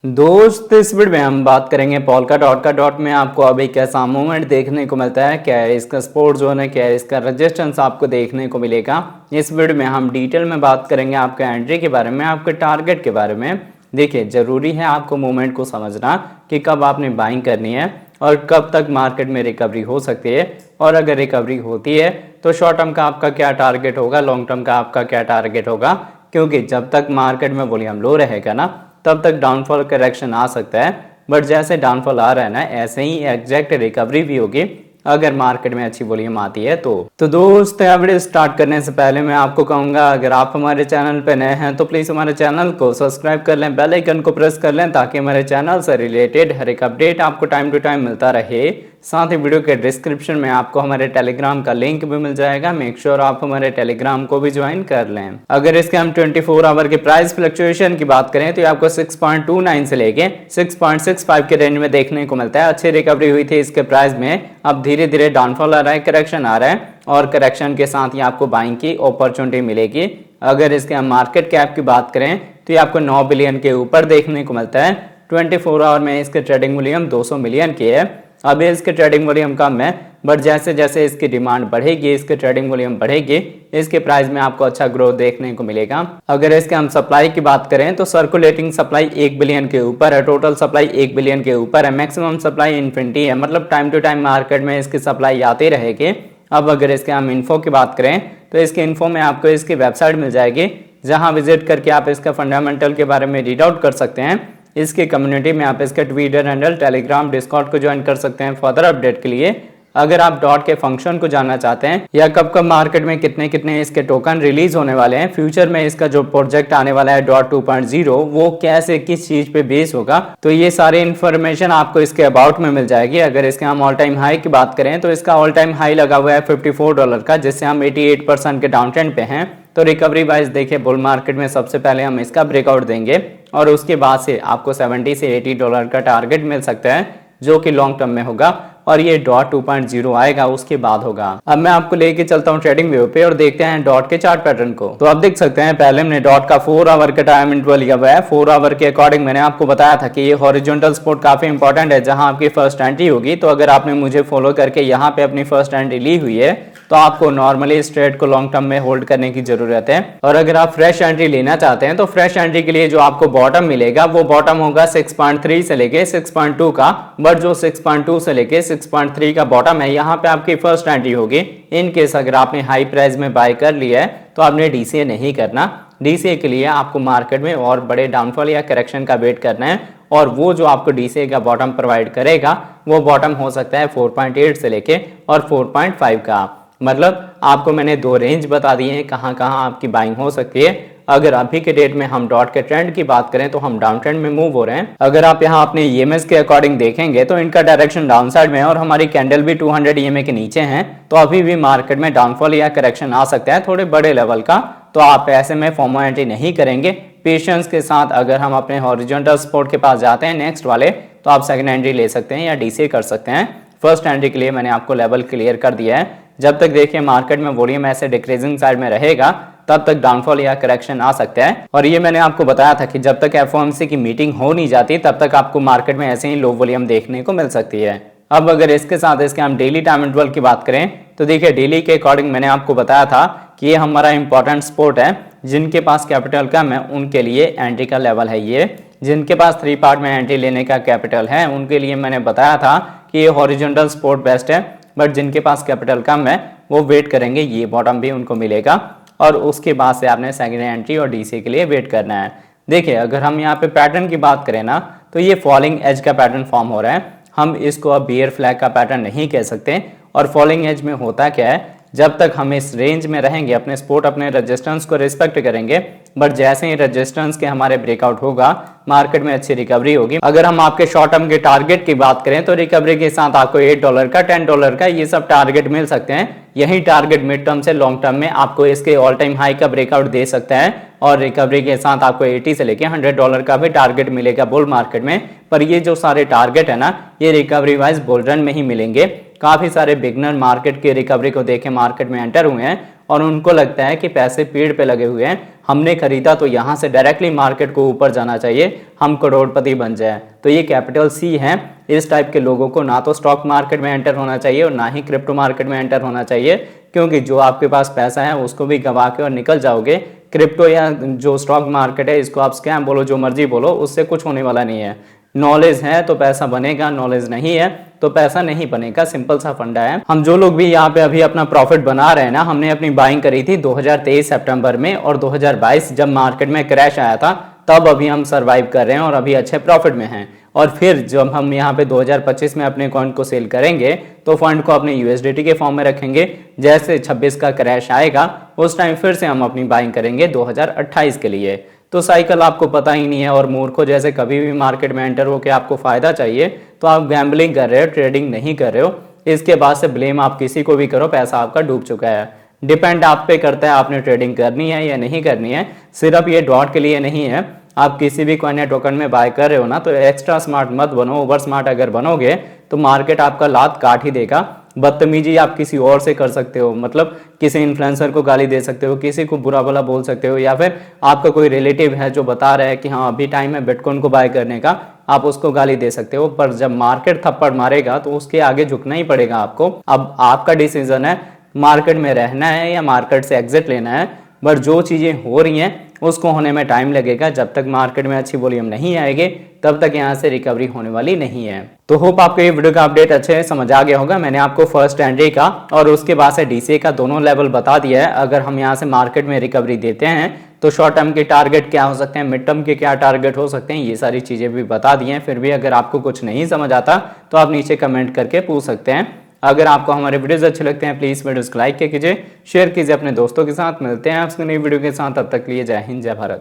दोस्त इस वीडियो में हम बात करेंगे पोल्का डॉट में आपको अभी कैसा मूवमेंट देखने को मिलता है, क्या है इसका सपोर्ट जोन है, क्या है इसका रेजिस्टेंस आपको देखने को मिलेगा। इस वीडियो में हम डिटेल में बात करेंगे आपके एंट्री के बारे में, आपके टारगेट के बारे में। देखिए, ज़रूरी है आपको मूवमेंट को समझना कि कब आपने बाइंग करनी है और कब तक मार्केट में रिकवरी हो सकती है, और अगर रिकवरी होती है तो शॉर्ट टर्म का आपका क्या टारगेट होगा, लॉन्ग टर्म का आपका क्या टारगेट होगा। क्योंकि जब तक मार्केट में वॉल्यूम लो रहेगा ना, तब तक डाउनफॉल करेक्शन आ सकता है। बट जैसे डाउनफॉल आ रहा है ना, ऐसे ही एग्जैक्ट रिकवरी भी होगी अगर मार्केट में अच्छी वॉल्यूम आती है तो दोस्त वीडियो स्टार्ट करने से पहले मैं आपको कहूँगा, अगर आप हमारे चैनल पर नए हैं तो प्लीज़ हमारे चैनल को सब्सक्राइब कर लें, बेल आइकन को प्रेस कर लें, ताकि हमारे चैनल से रिलेटेड हर एक अपडेट आपको टाइम टू टाइम मिलता रहे। साथ ही वीडियो के डिस्क्रिप्शन में आपको हमारे टेलीग्राम का लिंक भी मिल जाएगा, मेक श्योर आप हमारे टेलीग्राम को भी ज्वाइन कर लें। अगर इसके हम 24 आवर के प्राइस फ्लक्चुएशन की बात करें तो आपको 6.29 से लेके 6.65 के रेंज में देखने को मिलता है। अच्छी रिकवरी हुई थी इसके प्राइस में, अब धीरे धीरे डाउनफॉल आ रहा है, करेक्शन आ रहा है, और करेक्शन के साथ ही आपको बाइंग की अपॉर्चुनिटी मिलेगी। अगर इसके हम मार्केट कैप की बात करें तो ये आपको 9 बिलियन के ऊपर देखने को मिलता है। 24 आवर में इसके ट्रेडिंग वॉल्यूम 200 मिलियन की है। अभी इसके ट्रेडिंग वॉल्यूम कम है, बट जैसे जैसे इसकी डिमांड बढ़ेगी, इसके ट्रेडिंग वॉल्यूम बढ़ेगी, इसके प्राइस में आपको अच्छा ग्रोथ देखने को मिलेगा। अगर इसके हम सप्लाई की बात करें तो सर्कुलेटिंग सप्लाई 1 बिलियन के ऊपर है, टोटल सप्लाई 1 बिलियन के ऊपर है, मैक्सिमम सप्लाई इन्फिनिटी है, मतलब टाइम टू टाइम मार्केट में इसकी सप्लाई आती रहेगी। अब अगर इसके हम इन्फो की बात करें तो इसके इन्फो में आपको इसकी वेबसाइट मिल जाएगी, जहां विजिट करके आप इसका फंडामेंटल के बारे में रीड आउट कर सकते हैं। इसकी कम्युनिटी में आप इसके ट्विटर हैंडल, टेलीग्राम, डिस्कॉर्ड को ज्वाइन कर सकते हैं फर्दर अपडेट के लिए। अगर आप डॉट के फंक्शन को जानना चाहते हैं या कब कब मार्केट में कितने कितने इसके टोकन रिलीज होने वाले हैं, फ्यूचर में इसका जो प्रोजेक्ट आने वाला है डॉट 2.0 वो कैसे किस चीज पे बेस होगा, तो ये सारी इन्फॉर्मेशन आपको इसके अबाउट में मिल जाएगी। अगर इसके हम ऑल टाइम हाई की बात करें तो इसका ऑल टाइम हाई लगा हुआ है $54 का, जिससे हम 88% के डाउन ट्रेंड पे हैं। तो रिकवरी वाइज देखिए, बुल मार्केट में सबसे पहले हम इसका ब्रेकआउट देंगे और उसके बाद से आपको $70 से $80 का टारगेट मिल सकता है, जो कि लॉन्ग टर्म में होगा, और ये डॉट 2.0 आएगा उसके बाद होगा। अब मैं आपको लेके चलता हूँ ट्रेडिंग व्यू पे और देखते हैं डॉट के चार्ट पैटर्न को। तो आप देख सकते हैं, पहले हमने डॉट का 4 आवर का टाइम इंटरवल लिया हुआ है। 4 आवर के अकॉर्डिंग मैंने आपको बताया था कि ये हॉरिजॉन्टल सपोर्ट काफी इंपॉर्टेंट है, जहां आपकी फर्स्ट एंट्री होगी। तो अगर आपने मुझे फॉलो करके यहाँ पे अपनी फर्स्ट एंट्री ली हुई है तो आपको नॉर्मली इस ट्रेड को लॉन्ग टर्म में होल्ड करने की जरूरत है। और अगर आप फ्रेश एंट्री लेना चाहते हैं तो फ्रेश एंट्री के लिए जो आपको बॉटम मिलेगा वो बॉटम होगा 6.3 से लेके 6.2 का, बट जो 6.2 से लेके 6.3 का बॉटम है, यहाँ पे आपकी फर्स्ट एंट्री होगी। इन केस अगर आपने हाई प्राइस में बाय कर लिया है तो आपने डीसीए नहीं करना। डीसीए के लिए आपको मार्केट में और बड़े डाउनफॉल या करेक्शन का वेट करना है, और वो जो आपको डीसीए का बॉटम प्रोवाइड करेगा वो बॉटम हो सकता है 4.8 से लेके और 4.5 का। मतलब आपको मैंने 2 रेंज बता दिए हैं कहाँ कहाँ आपकी बाइंग हो सकती है। अगर अभी के डेट में हम डॉट के ट्रेंड की बात करें तो हम डाउन ट्रेंड में मूव हो रहे हैं। अगर आप यहाँ अपने ईएमएस के अकॉर्डिंग देखेंगे तो इनका डायरेक्शन डाउन साइड में है और हमारी कैंडल भी 200 ईएमए के नीचे हैं। तो अभी भी मार्केट में डाउनफॉल या करेक्शन आ सकता है थोड़े बड़े लेवल का, तो आप ऐसे में फॉर्मो एंट्री नहीं करेंगे। पेशेंस के साथ अगर हम अपने हॉरिजॉन्टल सपोर्ट के पास जाते हैं नेक्स्ट वाले, तो आप सेकंड एंट्री ले सकते हैं या डीसीए कर सकते हैं। फर्स्ट एंट्री के लिए मैंने आपको लेवल क्लियर कर दिया है। जब तक देखिए मार्केट में वॉल्यूम ऐसे डिक्रीजिंग साइड में रहेगा तब तक डाउनफॉल या करेक्शन आ सकता है। और ये मैंने आपको बताया था कि जब तक एफओएमसी की मीटिंग हो नहीं जाती तब तक आपको मार्केट में ऐसे ही लो वॉल्यूम देखने को मिल सकती है। अब अगर इसके साथ इसके हम डेली टाइम इंटरवल की बात करें तो देखिए, डेली के अकॉर्डिंग मैंने आपको बताया था कि ये हमारा इंपॉर्टेंट सपोर्ट है। जिनके पास कैपिटल कम है उनके लिए एंट्री का लेवल है ये। जिनके पास 3 पार्ट में एंट्री लेने का कैपिटल है उनके लिए मैंने बताया था कि ये हॉरिजॉन्टल सपोर्ट बेस्ट है, बट जिनके पास कैपिटल कम है वो वेट करेंगे, ये बॉटम भी उनको मिलेगा, और उसके बाद से आपने सेकेंड एंट्री और डीसी के लिए वेट करना है। देखिए, अगर हम यहाँ पे पैटर्न की बात करें ना, तो ये फॉलिंग एज का पैटर्न फॉर्म हो रहा है। हम इसको अब बियर फ्लैग का पैटर्न नहीं कह सकते। और फॉलिंग एज में होता क्या है, जब तक हम इस रेंज में रहेंगे, अपने सपोर्ट अपने रेजिस्टेंस को रिस्पेक्ट करेंगे, बट जैसे ही रेजिस्टेंस के हमारे ब्रेकआउट होगा मार्केट में अच्छी रिकवरी होगी। अगर हम आपके शॉर्ट टर्म के टारगेट की बात करें तो रिकवरी के साथ आपको $8 का, $10 का, ये सब टारगेट मिल सकते हैं। यही टारगेट मिड टर्म से लॉन्ग टर्म में आपको इसके ऑल टाइम हाई का ब्रेकआउट दे सकता है, और रिकवरी के साथ आपको 80 से लेके $100 का भी टारगेट मिलेगा बुल मार्केट में। पर ये जो सारे टारगेट है ना, ये रिकवरी वाइज बुल रन में ही मिलेंगे। काफी सारे बिगनर मार्केट की रिकवरी को देखे मार्केट में एंटर हुए हैं और उनको लगता है कि पैसे पेड़ पे लगे हुए हैं, हमने खरीदा तो यहाँ से डायरेक्टली मार्केट को ऊपर जाना चाहिए, हम करोड़पति बन जाए। तो ये कैपिटल सी है। इस टाइप के लोगों को ना तो स्टॉक मार्केट में एंटर होना चाहिए और ना ही क्रिप्टो मार्केट में एंटर होना चाहिए, क्योंकि जो आपके पास पैसा है उसको भी गंवा के और निकल जाओगे। क्रिप्टो या जो स्टॉक मार्केट है, इसको आप स्कैम बोलो, जो मर्जी बोलो, उससे कुछ होने वाला नहीं है। नॉलेज है तो पैसा बनेगा, नॉलेज नहीं है तो पैसा नहीं बनेगा, सिंपल सा फंडा है। हम जो लोग भी यहाँ पे अभी अपना प्रॉफिट बना रहे हैं ना, हमने अपनी बाइंग करी थी 2023 सितंबर में, और 2022 जब मार्केट में क्रैश आया था तब अभी हम सरवाइव कर रहे हैं और अभी अच्छे प्रॉफिट में हैं। और फिर जब हम यहाँ पे 2025 में अपने कॉइन को सेल करेंगे तो फंड को अपने यूएसडीटी के फॉर्म में रखेंगे। जैसे 26 का क्रैश आएगा उस टाइम फिर से हम अपनी बाइंग करेंगे 2028 के लिए। तो साइकिल आपको पता ही नहीं है, और मूर्खों जैसे कभी भी मार्केट में एंटर होकर आपको फायदा चाहिए तो आप गैम्बलिंग कर रहे हो, ट्रेडिंग नहीं कर रहे हो। इसके बाद से ब्लेम आप किसी को भी करो, पैसा आपका डूब चुका है। डिपेंड आप पे करता है आपने ट्रेडिंग करनी है या नहीं करनी है। सिर्फ ये डॉट के लिए नहीं है, आप किसी भी कॉइन या टोकन में बाय कर रहे हो ना, तो एक्स्ट्रा स्मार्ट मत बनो। ओवर स्मार्ट अगर बनोगे तो मार्केट आपका लात काट ही देगा। बदतमीजी आप किसी और से कर सकते हो, मतलब किसी इन्फ्लुएंसर को गाली दे सकते हो, किसी को बुरा भला बोल सकते हो, या फिर आपका कोई रिलेटिव है जो बता रहा है कि हाँ अभी टाइम है बिटकॉइन को बाय करने का, आप उसको गाली दे सकते हो। पर जब मार्केट थप्पड़ मारेगा तो उसके आगे झुकना ही पड़ेगा आपको। अब आपका डिसीजन है मार्केट में रहना है या मार्केट से एग्जिट लेना है। बट जो चीज़ें हो रही हैं उसको होने में टाइम लगेगा। जब तक मार्केट में अच्छी वॉल्यूम नहीं आएगी तब तक यहाँ से रिकवरी होने वाली नहीं है। तो होप आपको ये वीडियो का अपडेट अच्छे से समझ आ गया होगा। मैंने आपको फर्स्ट एंट्री का और उसके बाद से डीसीए का दोनों लेवल बता दिया है। अगर हम यहाँ से मार्केट में रिकवरी देते हैं तो शॉर्ट टर्म के टारगेट क्या हो सकते हैं, मिड टर्म के क्या टारगेट हो सकते हैं, ये सारी चीज़ें भी बता दी हैं। फिर भी अगर आपको कुछ नहीं समझ आता तो आप नीचे कमेंट करके पूछ सकते हैं। अगर आपको हमारे वीडियोस अच्छे लगते हैं प्लीज़ वीडियोस को लाइक कीजिए, शेयर कीजिए अपने दोस्तों के साथ। मिलते हैं आपसे नई वीडियो के साथ, तब तक के लिए जय हिंद जय भारत।